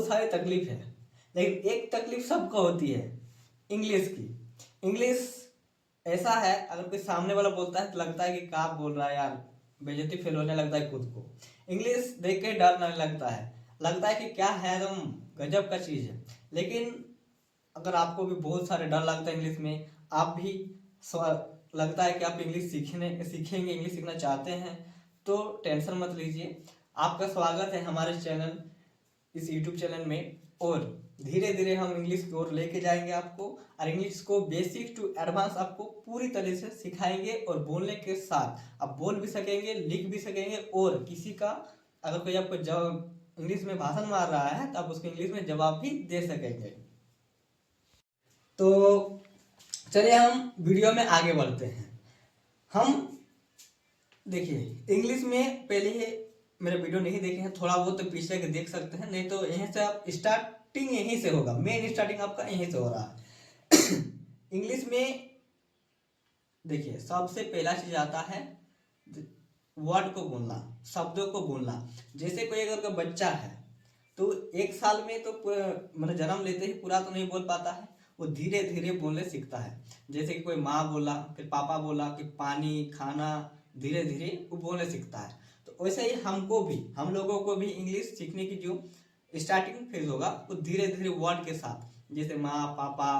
बहुत सारी तकलीफ है, लेकिन एक तकलीफ सबको होती है, इंग्लिश की। इंग्लिश ऐसा है, अगर कोई सामने वाला बोलता है तो लगता है कि क्या बोल रहा है यार, बेइज्जती फील होने लगता है खुद को। इंग्लिश देख के डर नहीं लगता है कि क्या है, एकदम गजब का चीज़ है। लेकिन अगर आपको भी बहुत सारे डर लगता है इंग्लिश में, आप भी लगता है कि आप इंग्लिश सीखेंगे, इंग्लिश सीखना चाहते हैं, तो टेंशन मत लीजिए। आपका स्वागत है हमारे चैनल, इस यूट्यूब चैनल में। और धीरे धीरे हम इंग्लिश की ओर लेके जाएंगे आपको, और इंग्लिश को बेसिक टू एडवांस आपको पूरी तरह से सिखाएंगे। और बोलने के साथ आप बोल भी सकेंगे, लिख भी सकेंगे, और किसी का अगर कोई आपको जवाब इंग्लिश में भाषण मार रहा है तो आप उसको इंग्लिश में जवाब भी दे सकेंगे। तो चलिए हम वीडियो में आगे बढ़ते हैं। हम देखिए इंग्लिश में पहले ही मेरे वीडियो नहीं देखे हैं, थोड़ा बहुत तो पीछे के देख सकते हैं, नहीं तो यहीं से आप स्टार्टिंग यहीं से होगा, मेन स्टार्टिंग आपका यहीं से हो रहा है। इंग्लिश में देखिए सबसे पहला चीज आता है वर्ड को बोलना, शब्दों को बोलना। जैसे कोई अगर कोई बच्चा है तो 1 साल में तो मतलब जन्म लेते ही पूरा तो नहीं बोल पाता है, वो धीरे धीरे बोलने सीखता है। जैसे कि कोई माँ बोला, फिर पापा बोला, कि पानी, खाना, धीरे धीरे वो बोलने सीखता है। तो वैसे ही हम लोगों को भी इंग्लिश सीखने की जो स्टार्टिंग फेज होगा वो धीरे धीरे वर्ड के साथ, जैसे माँ, पापा,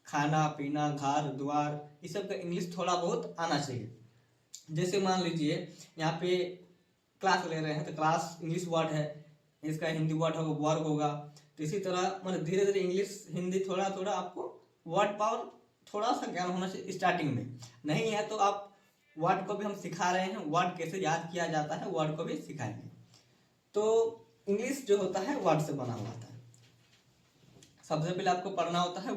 खाना पीना, घर द्वार, ये सब का इंग्लिश थोड़ा बहुत आना चाहिए। जैसे मान लीजिए यहाँ पे क्लास ले रहे हैं तो क्लास इंग्लिश वर्ड है, इसका हिंदी वर्ड होगा वर्क होगा। तो इसी तरह मतलब धीरे धीरे इंग्लिश हिंदी थोड़ा थोड़ा आपको वर्ड पावर थोड़ा सा ज्ञान होना चाहिए स्टार्टिंग में। नहीं है तो आप वर्ड को भी हम सिखा रहे हैं, वर्ड कैसे याद किया जाता है वर्ड को भी सिखाएंगे। तो इंग्लिश जो होता है वर्ड से बना हुआ होता है। सबसे पहले आपको पढ़ना होता है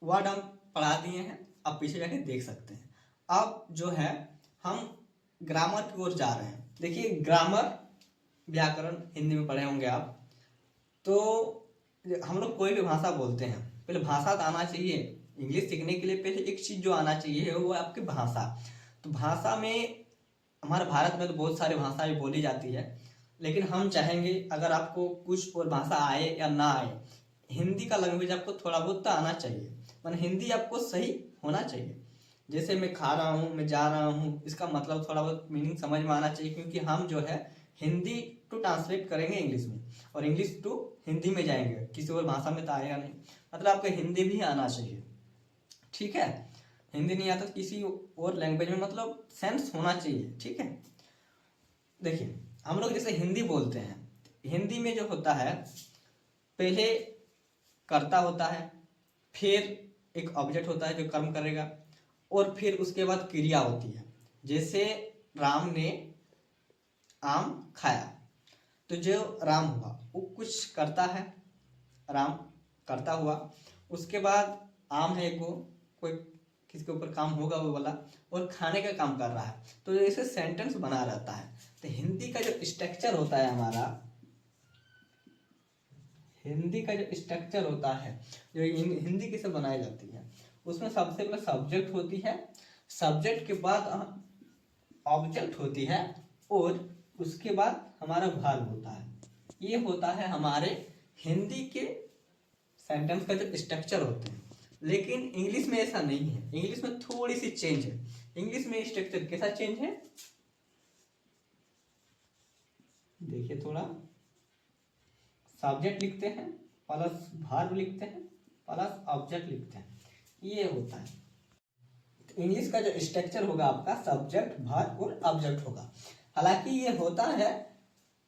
वर्ड हम पढ़ा दिए हैं, आप पीछे जाके देख सकते हैं। अब जो है हम ग्रामर की ओर जा रहे हैं। देखिए ग्रामर व्याकरण हिंदी में पढ़े होंगे आप। तो हम लोग कोई भी भाषा बोलते हैं, पहले भाषा तो आना चाहिए। इंग्लिश सीखने के लिए पहले एक चीज जो आना चाहिए वो है आपकी भाषा। तो भाषा में हमारे भारत में तो बहुत सारी भाषाएं बोली जाती है, लेकिन हम चाहेंगे अगर आपको कुछ और भाषा आए या ना आए, हिंदी का लैंग्वेज आपको थोड़ा बहुत तो आना चाहिए, मतलब हिंदी आपको सही होना चाहिए। जैसे मैं खा रहा हूँ, मैं जा रहा हूँ, इसका मतलब थोड़ा बहुत मीनिंग समझ में आना चाहिए, क्योंकि हम जो है हिंदी टू ट्रांसलेट करेंगे इंग्लिश में, और इंग्लिश टू हिंदी में जाएंगे, किसी और भाषा में तो आएगा नहीं। मतलब आपको हिंदी भी आना चाहिए, ठीक है। हिंदी नहीं आता तो किसी और लैंग्वेज में मतलब सेंस होना चाहिए, ठीक है। देखिए हम लोग जैसे हिंदी बोलते हैं, हिंदी में जो होता है पहले कर्ता होता है, फिर एक ऑब्जेक्ट होता है जो कर्म करेगा, और फिर उसके बाद क्रिया होती है। जैसे राम ने आम खाया, तो जो राम हुआ वो कुछ करता है, राम करता हुआ, उसके बाद आम है वो कोई किसके ऊपर काम होगा वो वाला, और खाने का काम कर रहा है, तो ऐसे सेंटेंस बना रहता है। तो हिंदी का जो स्ट्रक्चर होता है हमारा, हिंदी का जो स्ट्रक्चर होता है, जो हिंदी कैसे बनाई जाती है, उसमें सबसे पहले सब्जेक्ट होती है, सब्जेक्ट के बाद ऑब्जेक्ट होती है, और उसके बाद हमारा वर्ब होता है। ये होता है हमारे हिंदी के सेंटेंस का जो स्ट्रक्चर होते हैं। लेकिन इंग्लिश में ऐसा नहीं है, इंग्लिश में थोड़ी सी चेंज है। इंग्लिश में स्ट्रक्चर कैसा चेंज है देखिए, थोड़ा सब्जेक्ट लिखते हैं प्लस वर्ब लिखते हैं प्लस ऑब्जेक्ट लिखते हैं, ये होता है। इंग्लिश का जो स्ट्रक्चर होगा आपका सब्जेक्ट वर्ब और ऑब्जेक्ट होगा। हालांकि ये होता है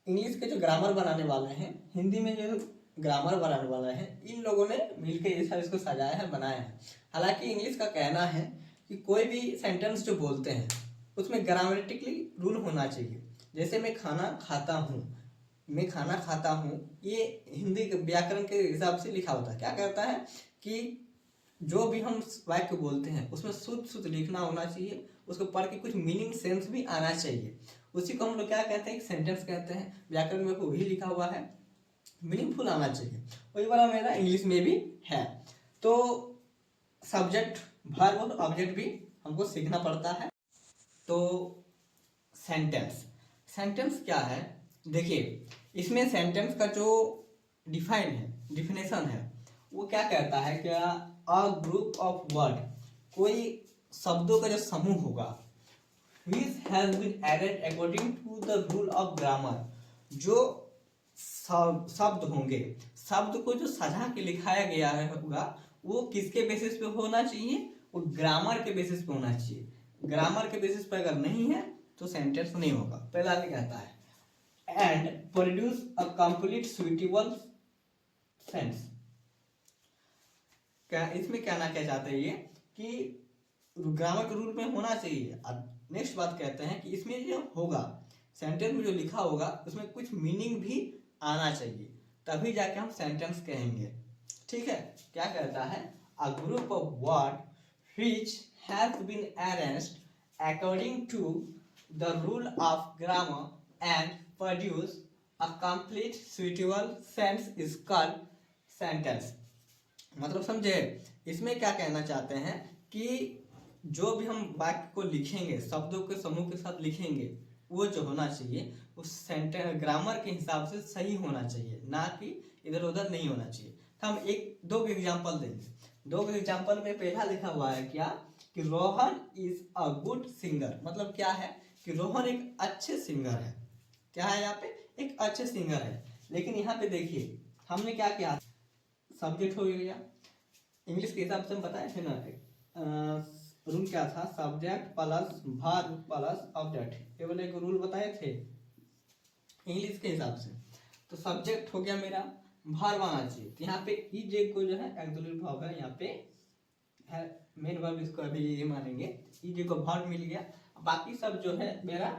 इंग्लिश के जो ग्रामर बनाने वाले हैं, हिंदी में जो ग्रामर बनाने वाले हैं, इन लोगों ने मिलकर ऐसा इसको सजाया है, बनाया है। हालांकि इंग्लिश का कहना है कि कोई भी सेंटेंस जो बोलते हैं उसमें ग्रामेटिकली रूल होना चाहिए। जैसे मैं खाना खाता हूँ, मैं खाना खाता हूँ, ये हिंदी के व्याकरण के हिसाब से लिखा होता है। क्या कहता है कि जो भी हम वाक्य बोलते हैं उसमें शुद्ध शुद्ध लिखना होना चाहिए, उसको पढ़ के कुछ मीनिंग सेंस भी आना चाहिए। उसी को हम लोग क्या कहते हैं, एक सेंटेंस कहते हैं। व्याकरण में वही लिखा हुआ है, मीनिंगफुल आना चाहिए। वही वाला मेरा इंग्लिश में भी है। तो सब्जेक्ट वर्ब और ऑब्जेक्ट भी हमको सीखना पड़ता है। तो सेंटेंस क्या है, देखिए इसमें सेंटेंस का जो डिफाइन है, डिफिनेशन है। वो क्या कहता है, क्या अ ग्रुप ऑफ वर्ड, कोई शब्दों का जो समूह होगा, which has been added according to the rule of grammar, जो शब्द होंगे, शब्द को जो सजा के लिखाया गया है होगा, वो किसके बेसिस पे होना चाहिए, वो ग्रामर के बेसिस पे होना चाहिए। ग्रामर के बेसिस पे अगर नहीं है तो सेंटेंस नहीं होगा। पहला कहता है and produce a complete suitable sense. क्या इसमें कहना क्या चाहते हैं ये कि ग्रामर के रूल में होना चाहिए। नेक्स्ट बात कहते हैं कि इसमें जो होगा, सेंटेंस में जो लिखा होगा उसमें कुछ मीनिंग भी आना चाहिए, तभी जाके हम सेंटेंस कहेंगे। ठीक है, क्या कहता है, a group of word which has been arranged according to the rule of grammar and produce a complete suitable sense is called sentence. मतलब समझे, इसमें क्या कहना चाहते हैं कि जो भी हम वाक्य को लिखेंगे, शब्दों के समूह के साथ लिखेंगे, वो जो होना चाहिए उस सेंटेंस ग्रामर के हिसाब से सही होना चाहिए, ना कि इधर उधर नहीं होना चाहिए। हम दो एग्जांपल देंगे। दो एग्जांपल में पहला लिखा हुआ है क्या, कि Rohan is a good singer. मतलब क्या है कि रोहन एक अच्छे सिंगर है। क्या है यहाँ पे, एक अच्छे सिंगर है। लेकिन यहाँ पे देखिए हमने क्या किया, सब्जेक्ट हो गया, इंग्लिश के हिसाब से हम बताए थे ना, रूल क्या था, subject plus verb plus object, ये वाले रूल बताए थे इंग्लिश के हिसाब से। तो सब्जेक्ट हो गया मेरा, वर्ब आना चाहिए। तो यहाँ पे ईजे को जो है एक्सिलरी वर्ब है, यहाँ पे है मेन वर्ब, इसको अभी ये मानेंगे। ईजे को वर्ब मिल गया, बाकी सब जो है मेरा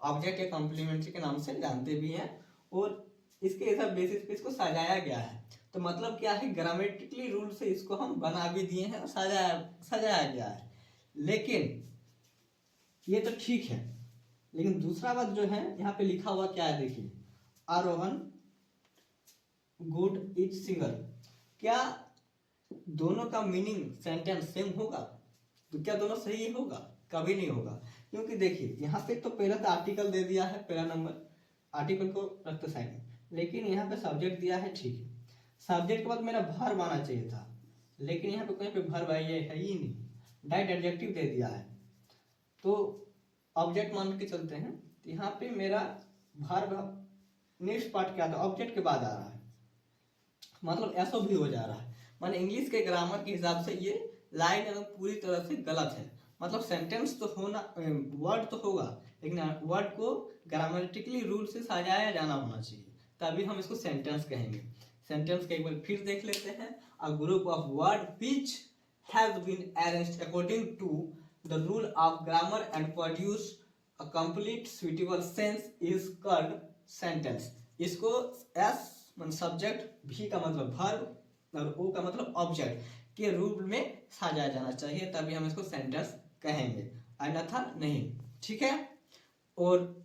ऑब्जेक्ट या कॉम्प्लीमेंट्री के नाम से जानते भी हैं, और इसके हिसाब बेसिस पे इसको सजाया गया है। तो मतलब क्या है, ग्रामेटिकली रूल से इसको हम बना भी दिए हैं और सजाया गया है। लेकिन ये तो ठीक है, लेकिन दूसरा बात जो है यहाँ पे लिखा हुआ क्या है, देखिए आरोहन गुड इज सिंगर। क्या दोनों का मीनिंग सेंटेंस सेम होगा? तो क्या दोनों सही होगा? कभी नहीं होगा। क्योंकि देखिए यहाँ पे तो पहला तो आर्टिकल दे दिया है, पहला नंबर आर्टिकल को रखते साइड में, लेकिन यहाँ पे सब्जेक्ट दिया है, ठीक है। सब्जेक्ट के बाद मेरा वर्ब आना चाहिए था, लेकिन यहाँ पे कहीं पे वर्ब है ही नहीं, डायरेक्ट एडजेक्टिव दे दिया है। तो ऑब्जेक्ट मान के चलते हैं, तो यहाँ पे मेरा वर्ब नेक्स्ट पार्ट क्या था, ऑब्जेक्ट के बाद आ रहा है, मतलब ऐसा भी हो जा रहा है। माने इंग्लिश के ग्रामर के हिसाब से ये लाइन एकदम पूरी तरह से गलत है। मतलब सेंटेंस तो होना, वर्ड तो होगा, लेकिन वर्ड को ग्रामेटिकली रूल से सजाया जाना होना चाहिए, तभी हम इसको सेंटेंस कहेंगे। सेंटेंस का एक बार फिर देख लेते हैं। A group of word which has been arranged according to the rule of grammar and produce a complete suitable sense is called sentence. इसको एस मतलब सब्जेक्ट, भी का मतलब वर्ब और ओ का मतलब ऑब्जेक्ट के रूप में सजाया जाना चाहिए, तभी हम इसको सेंटेंस कहेंगे, अन्यथा नहीं। ठीक है, और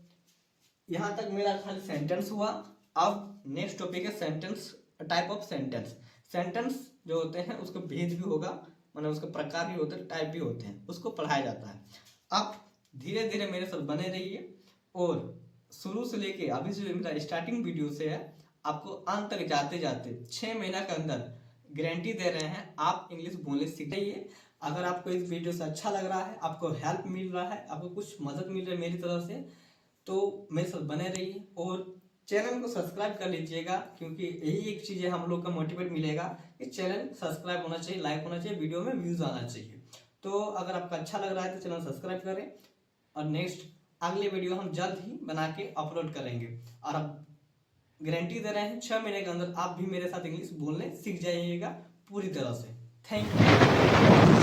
यहां तक मेरा खाली सेंटेंस हुआ। अब नेक्स्ट टॉपिक है sentence, type of sentence. Sentence जो होते हैं उसको भेद भी होगा, मतलब उसके प्रकार भी होते हैं, टाइप भी होते हैं, उसको पढ़ाया जाता है। आप धीरे धीरे मेरे साथ बने रहिए, और शुरू से लेके अभी जो मेरा स्टार्टिंग वीडियो से है, आपको अंत तक जाते जाते 6 महीना के अंदर गारंटी दे रहे हैं आप इंग्लिश बोलने सीख जाइए। अगर आपको इस वीडियो से अच्छा लग रहा है, आपको हेल्प मिल रहा है, आपको कुछ मदद मिल रही है मेरी तरफ से, तो मेरे साथ बने रहिए और चैनल को सब्सक्राइब कर लीजिएगा, क्योंकि यही एक चीज़ है हम लोग का मोटिवेट मिलेगा कि चैनल सब्सक्राइब होना चाहिए, लाइक होना चाहिए, वीडियो में व्यूज आना चाहिए। तो अगर आपका अच्छा लग रहा है तो चैनल सब्सक्राइब करें, और नेक्स्ट अगले वीडियो हम जल्द ही बना के अपलोड करेंगे। और अब गारंटी दे रहे हैं 6 महीने के अंदर आप भी मेरे साथ इंग्लिश बोलने सीख जाइएगा पूरी तरह से। Thank you.